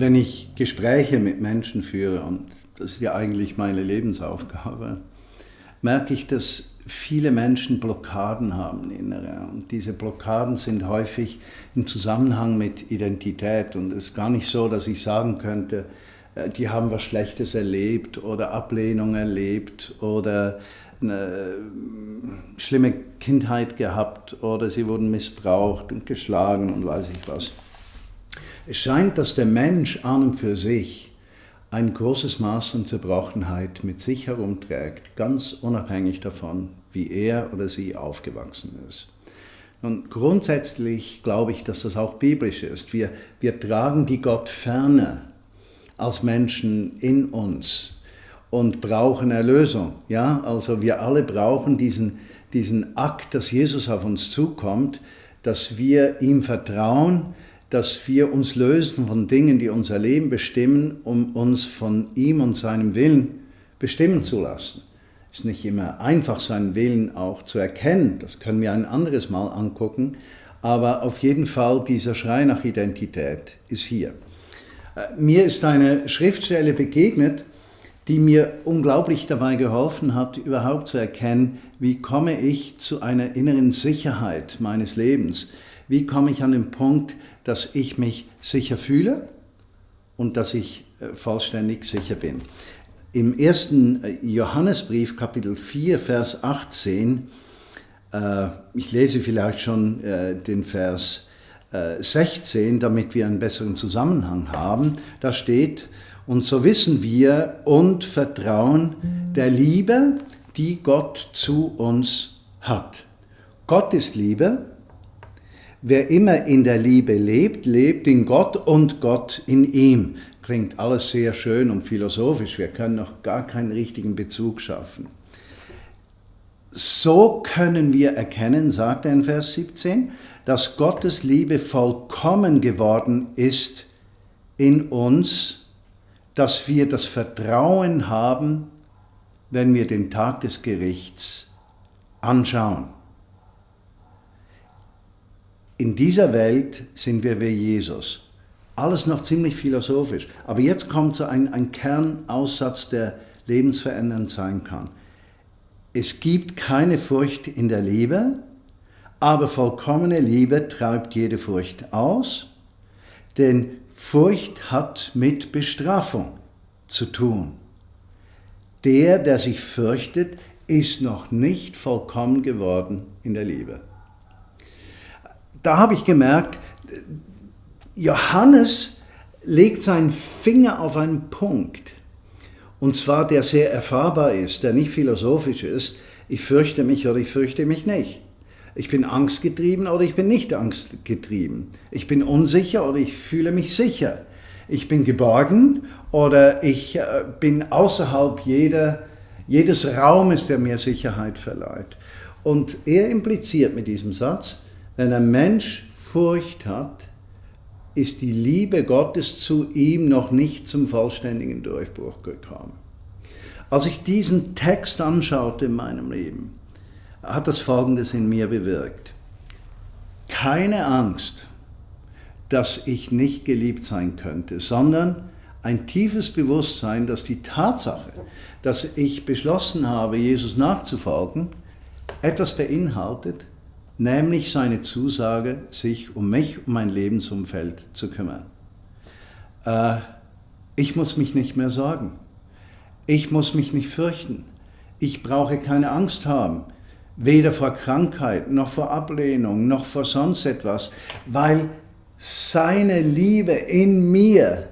Wenn ich Gespräche mit Menschen führe, und das ist ja eigentlich meine Lebensaufgabe, merke ich, dass viele Menschen Blockaden haben, innere. Und diese Blockaden sind häufig im Zusammenhang mit Identität. Und es ist gar nicht so, dass ich sagen könnte, die haben was Schlechtes erlebt oder Ablehnung erlebt oder eine schlimme Kindheit gehabt oder sie wurden missbraucht und geschlagen und weiß ich was. Es scheint, dass der Mensch an und für sich ein großes Maß an Zerbrochenheit mit sich herumträgt, ganz unabhängig davon, wie er oder sie aufgewachsen ist. Und grundsätzlich glaube ich, dass das auch biblisch ist. Wir tragen die Gottferne als Menschen in uns und brauchen Erlösung. Ja? Also wir alle brauchen diesen Akt, dass Jesus auf uns zukommt, dass wir ihm vertrauen, dass wir uns lösen von Dingen, die unser Leben bestimmen, um uns von ihm und seinem Willen bestimmen zu lassen. Es ist nicht immer einfach, seinen Willen auch zu erkennen, das können wir ein anderes Mal angucken, aber auf jeden Fall dieser Schrei nach Identität ist hier. Mir ist eine Schriftstelle begegnet, die mir unglaublich dabei geholfen hat, überhaupt zu erkennen, wie komme ich zu einer inneren Sicherheit meines Lebens, wie komme ich an den Punkt, dass ich mich sicher fühle und dass ich vollständig sicher bin. Im 1. Johannesbrief, Kapitel 4, Vers 18, ich lese vielleicht schon den Vers 16, damit wir einen besseren Zusammenhang haben, da steht, und so wissen wir und vertrauen der Liebe, die Gott zu uns hat. Gott ist Liebe. Wer immer in der Liebe lebt, lebt in Gott und Gott in ihm. Klingt alles sehr schön und philosophisch, wir können noch gar keinen richtigen Bezug schaffen. So können wir erkennen, sagt er in Vers 17, dass Gottes Liebe vollkommen geworden ist in uns, dass wir das Vertrauen haben, wenn wir den Tag des Gerichts anschauen. In dieser Welt sind wir wie Jesus. Alles noch ziemlich philosophisch. Aber jetzt kommt so ein Kernaussatz, der lebensverändernd sein kann. Es gibt keine Furcht in der Liebe, aber vollkommene Liebe treibt jede Furcht aus, denn Furcht hat mit Bestrafung zu tun. Der sich fürchtet, ist noch nicht vollkommen geworden in der Liebe. Da habe ich gemerkt, Johannes legt seinen Finger auf einen Punkt, und zwar der sehr erfahrbar ist, der nicht philosophisch ist. Ich fürchte mich oder ich fürchte mich nicht. Ich bin angstgetrieben oder ich bin nicht angstgetrieben. Ich bin unsicher oder ich fühle mich sicher. Ich bin geborgen oder ich bin außerhalb jedes Raumes, der mir Sicherheit verleiht. Und er impliziert mit diesem Satz, wenn ein Mensch Furcht hat, ist die Liebe Gottes zu ihm noch nicht zum vollständigen Durchbruch gekommen. Als ich diesen Text anschaute in meinem Leben, hat das Folgendes in mir bewirkt. Keine Angst, dass ich nicht geliebt sein könnte, sondern ein tiefes Bewusstsein, dass die Tatsache, dass ich beschlossen habe, Jesus nachzufolgen, etwas beinhaltet, nämlich seine Zusage, sich um mich, um mein Lebensumfeld zu kümmern. Ich muss mich nicht mehr sorgen. Ich muss mich nicht fürchten. Ich brauche keine Angst haben, weder vor Krankheit, noch vor Ablehnung, noch vor sonst etwas, weil seine Liebe in mir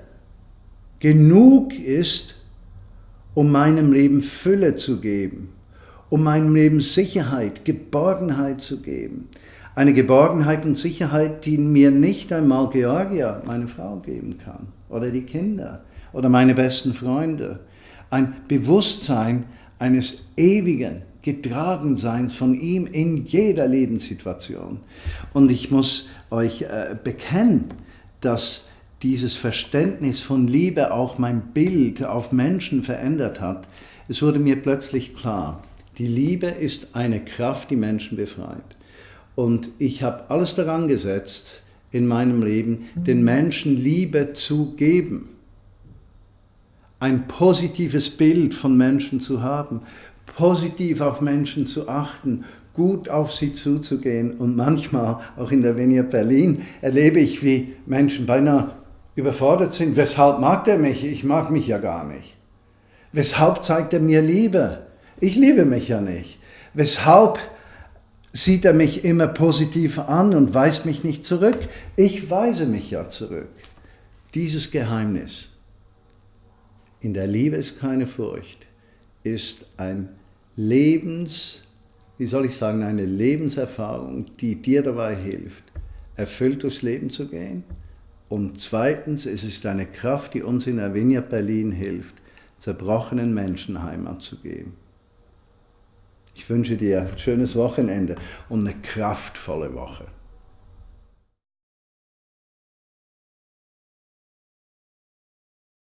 genug ist, um meinem Leben Fülle zu geben, um meinem Leben Sicherheit, Geborgenheit zu geben. Eine Geborgenheit und Sicherheit, die mir nicht einmal Georgia, meine Frau, geben kann, oder die Kinder, oder meine besten Freunde. Ein Bewusstsein eines ewigen Getragenseins von ihm in jeder Lebenssituation. Und ich muss euch bekennen, dass dieses Verständnis von Liebe auch mein Bild auf Menschen verändert hat. Es wurde mir plötzlich klar, die Liebe ist eine Kraft, die Menschen befreit. Und ich habe alles daran gesetzt, in meinem Leben, den Menschen Liebe zu geben. Ein positives Bild von Menschen zu haben, positiv auf Menschen zu achten, gut auf sie zuzugehen. Und manchmal, auch in der Vineyard Berlin, erlebe ich, wie Menschen beinahe überfordert sind. Weshalb mag der mich? Ich mag mich ja gar nicht. Weshalb zeigt er mir Liebe? Ich liebe mich ja nicht. Weshalb sieht er mich immer positiv an und weist mich nicht zurück? Ich weise mich ja zurück. Dieses Geheimnis, in der Liebe ist keine Furcht, ist eine Lebenserfahrung, die dir dabei hilft, erfüllt durchs Leben zu gehen. Und zweitens, es ist eine Kraft, die uns in der Vineyard Berlin hilft, zerbrochenen Menschen Heimat zu geben. Ich wünsche dir ein schönes Wochenende und eine kraftvolle Woche.